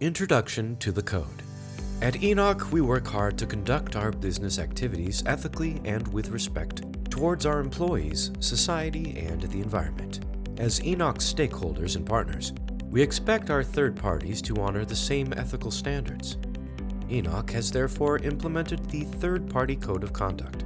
Introduction to the Code. At Enoch, we work hard to conduct our business activities ethically and with respect towards our employees, society, and the environment. As Enoch's stakeholders and partners, we expect our third parties to honor the same ethical standards. Enoch has therefore implemented the Third-Party Code of Conduct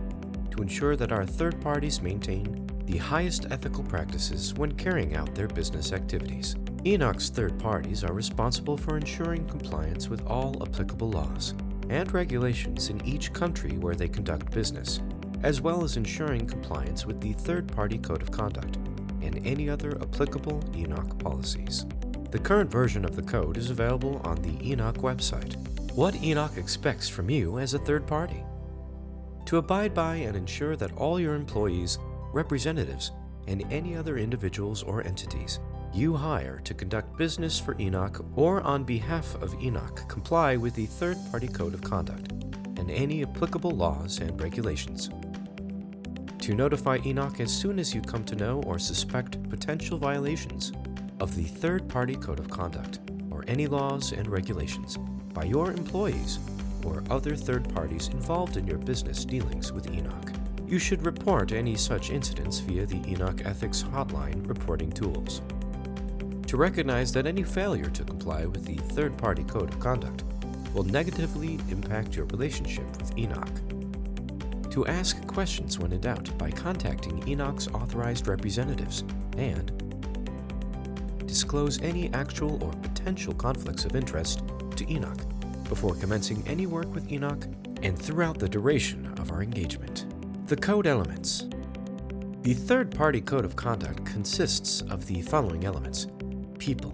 to ensure that our third parties maintain the highest ethical practices when carrying out their business activities. Enoch's third parties are responsible for ensuring compliance with all applicable laws and regulations in each country where they conduct business, as well as ensuring compliance with the Third-Party Code of Conduct and any other applicable Enoch policies. The current version of the code is available on the Enoch website. What Enoch expects from you as a third party: to abide by and ensure that all your employees, representatives, and any other individuals or entities you hire to conduct business for Enoch or on behalf of Enoch comply with the Third-Party Code of Conduct and any applicable laws and regulations. To notify Enoch as soon as you come to know or suspect potential violations of the Third-Party Code of Conduct or any laws and regulations by your employees or other third parties involved in your business dealings with Enoch. You should report any such incidents via the Enoch Ethics Hotline reporting tools. To recognize that any failure to comply with the Third-Party Code of Conduct will negatively impact your relationship with Enoch. To ask questions when in doubt by contacting Enoch's authorized representatives, and disclose any actual or potential conflicts of interest to Enoch before commencing any work with Enoch and throughout the duration of our engagement. The Code Elements. The Third-Party Code of Conduct consists of the following elements: people,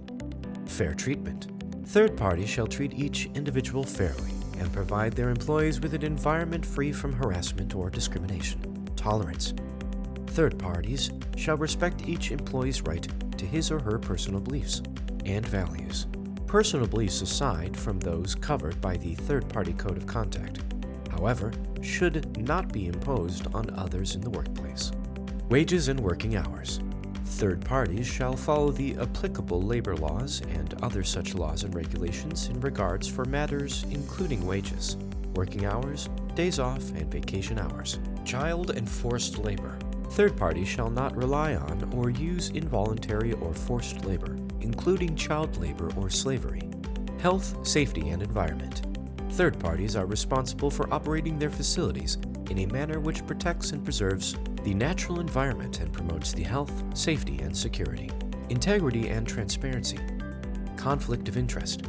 fair treatment. Third parties shall treat each individual fairly and provide their employees with an environment free from harassment or discrimination. Tolerance. Third parties shall respect each employee's right to his or her personal beliefs and values. Personal beliefs aside from those covered by the Third-Party Code of Conduct, however, should not be imposed on others in the workplace. Wages and working hours. Third parties shall follow the applicable labor laws and other such laws and regulations in regards for matters including wages, working hours, days off, and vacation hours. Child and forced labor. Third parties shall not rely on or use involuntary or forced labor, including child labor or slavery. Health, safety, and environment. Third parties are responsible for operating their facilities in a manner which protects and preserves the natural environment and promotes the health, safety, and security. Integrity and transparency. Conflict of interest.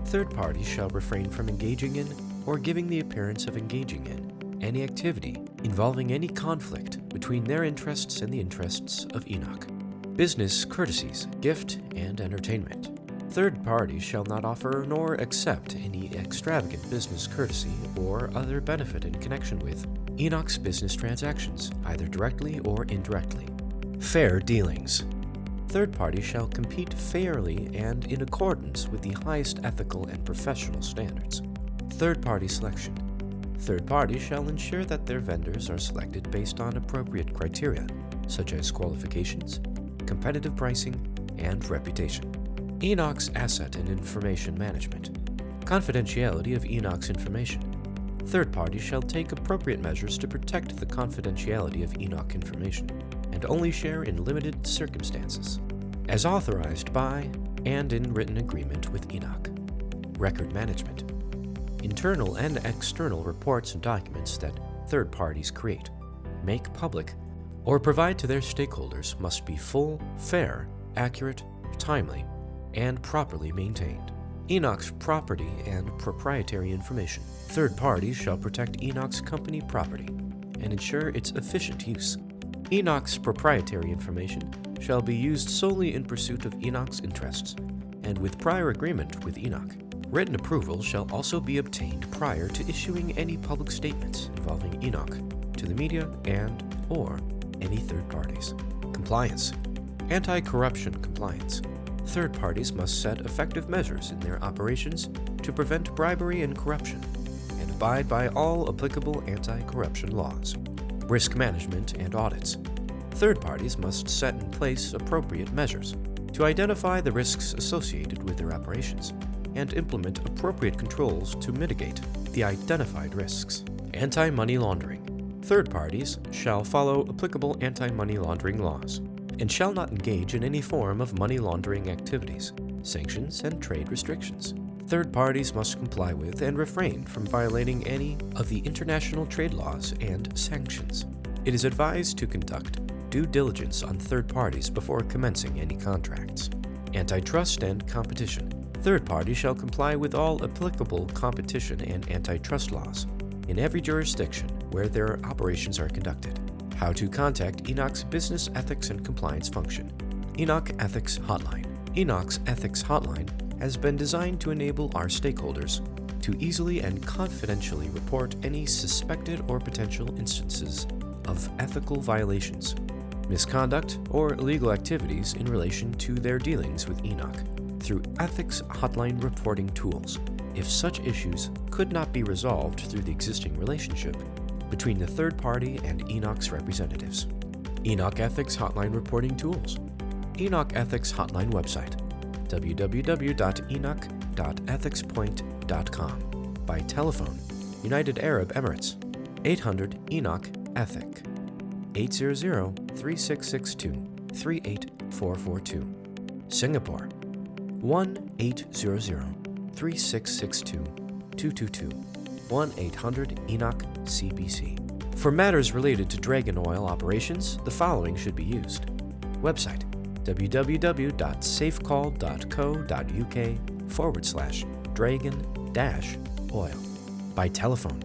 Third parties shall refrain from engaging in or giving the appearance of engaging in any activity involving any conflict between their interests and the interests of Enoch. Business courtesies, gift, and entertainment. Third parties shall not offer nor accept any extravagant business courtesy or other benefit in connection with Enoch's business transactions, either directly or indirectly. Fair dealings. Third parties shall compete fairly and in accordance with the highest ethical and professional standards. Third party selection. Third parties shall ensure that their vendors are selected based on appropriate criteria, such as qualifications, competitive pricing, and reputation. Enoch's asset and information management. Confidentiality of Enoch's information. Third parties shall take appropriate measures to protect the confidentiality of Enoch information, and only share in limited circumstances, as authorized by and in written agreement with Enoch. Record management. Internal and external reports and documents that third parties create, make public, or provide to their stakeholders must be full, fair, accurate, timely, and properly maintained. Enoch's property and proprietary information. Third parties shall protect Enoch's company property and ensure its efficient use. Enoch's proprietary information shall be used solely in pursuit of Enoch's interests and with prior agreement with Enoch. Written approval shall also be obtained prior to issuing any public statements involving Enoch to the media and/or any third parties. Compliance. Anti-corruption compliance. Third parties must set effective measures in their operations to prevent bribery and corruption, and abide by all applicable anti-corruption laws. Risk management and audits. Third parties must set in place appropriate measures to identify the risks associated with their operations and implement appropriate controls to mitigate the identified risks. Anti-money laundering. Third parties shall follow applicable anti-money laundering laws and shall not engage in any form of money laundering activities, sanctions, and trade restrictions. Third parties must comply with and refrain from violating any of the international trade laws and sanctions. It is advised to conduct due diligence on third parties before commencing any contracts. Antitrust and competition. Third parties shall comply with all applicable competition and antitrust laws in every jurisdiction where their operations are conducted. How to contact Enoch's Business Ethics and Compliance function. Enoch Ethics Hotline. Enoch's Ethics Hotline has been designed to enable our stakeholders to easily and confidentially report any suspected or potential instances of ethical violations, misconduct, or illegal activities in relation to their dealings with Enoch through Ethics Hotline reporting tools, if such issues could not be resolved through the existing relationship between the third party and Enoch's representatives. Enoch Ethics Hotline reporting tools. Enoch Ethics Hotline website, www.enoch.ethicspoint.com. By telephone, United Arab Emirates, 800 Enoch Ethic, 800-3662-38442. Singapore, 1-800-3662-222, 1-800-ENOCH-CBC. For matters related to Dragon Oil operations, the following should be used. Website, www.safecall.co.uk/dragon-oil. By telephone,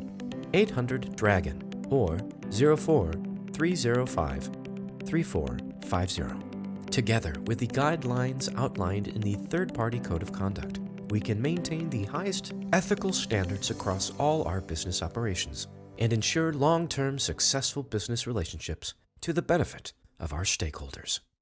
800-DRAGON or 04-305-3450. Together with the guidelines outlined in the third-party Code of Conduct, we can maintain the highest ethical standards across all our business operations and ensure long-term successful business relationships to the benefit of our stakeholders.